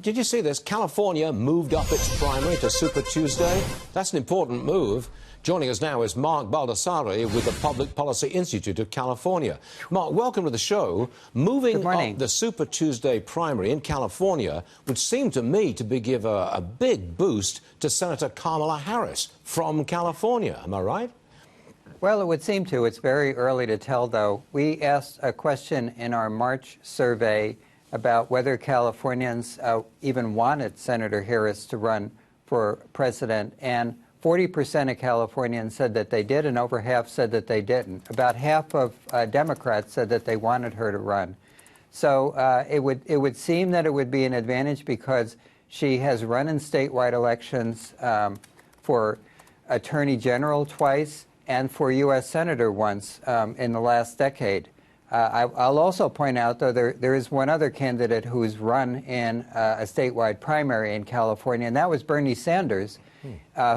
did you see this? California moved up its primary to Super Tuesday. That's an important move. Joining us now is Mark Baldassarre with the Public Policy Institute of California. Mark, welcome to the show. Moving up the Super Tuesday primary in California would seem to me to give a big boost to Senator Kamala Harris from California. Am I right? Well, it would seem to. It's very early to tell, though. We asked a question in our March survey about whether Californians even wanted Senator Harris to run for president, and 40% of Californians said that they did, and over half said that they didn't. About half of Democrats said that they wanted her to run. So it would seem that it would be an advantage because she has run in statewide elections for Attorney General twice and for U.S. Senator once in the last decade. I'll also point out, though, there is one other candidate who's run in a statewide primary in California, and that was Bernie Sanders,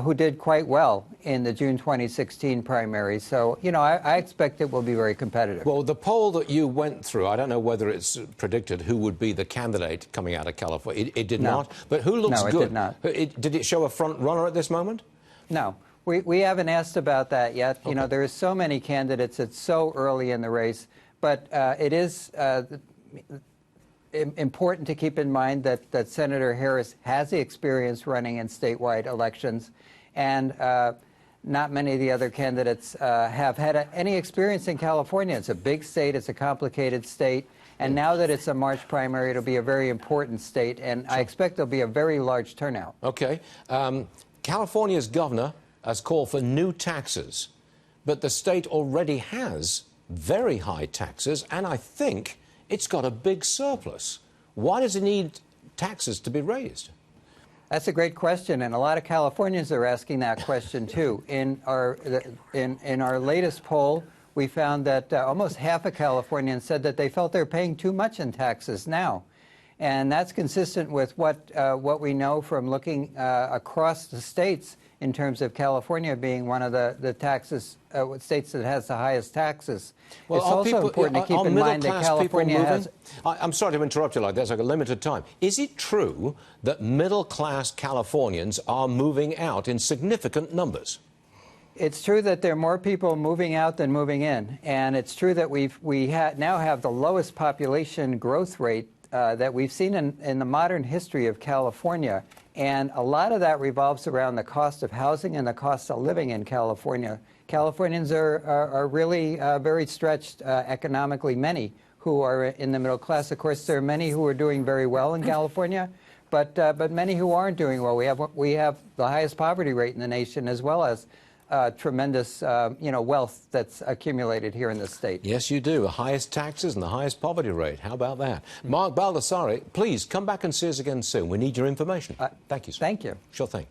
who did quite well in the June 2016 primary. So, you know, I expect it will be very competitive. Well, the poll that you went through, I don't know whether it's predicted who would be the candidate coming out of California. It did not. But who looks good? No, it did not. Did it show a front runner at this moment? No. We haven't asked about that yet. Okay. You know, there are so many candidates. It's so early in the race. But it is important to keep in mind that Senator Harris has the experience running in statewide elections, and not many of the other candidates have had any experience in California. It's a big state. It's a complicated state. And now that it's a March primary, it'll be a very important state, and I expect there'll be a very large turnout. Okay. California's governor has called for new taxes, but the state already has very high taxes, and I think it's got a big surplus. Why does it need taxes to be raised? That's a great question, and a lot of Californians are asking that question too. In our latest poll, we found that almost half of Californians said that they felt they're paying too much in taxes now, and that's consistent with what we know from looking across the states in terms of California being one of the states that has the highest taxes. Well, it's also important to keep in mind that California has... I'm sorry to interrupt you like that. It's like a limited time. Is it true that middle-class Californians are moving out in significant numbers? It's true that there are more people moving out than moving in, and it's true that we now have the lowest population growth rate that we've seen in the modern history of California. And a lot of that revolves around the cost of housing and the cost of living in California. Californians are really very stretched economically, many who are in the middle class. Of course, there are many who are doing very well in California, but many who aren't doing well. We have the highest poverty rate in the nation, as well as tremendous wealth that's accumulated here in the state. Yes, you do. The highest taxes and the highest poverty rate. How about that? Mark Baldassarre, please come back and see us again soon. We need your information. Thank you, sir. Thank you. Sure thing.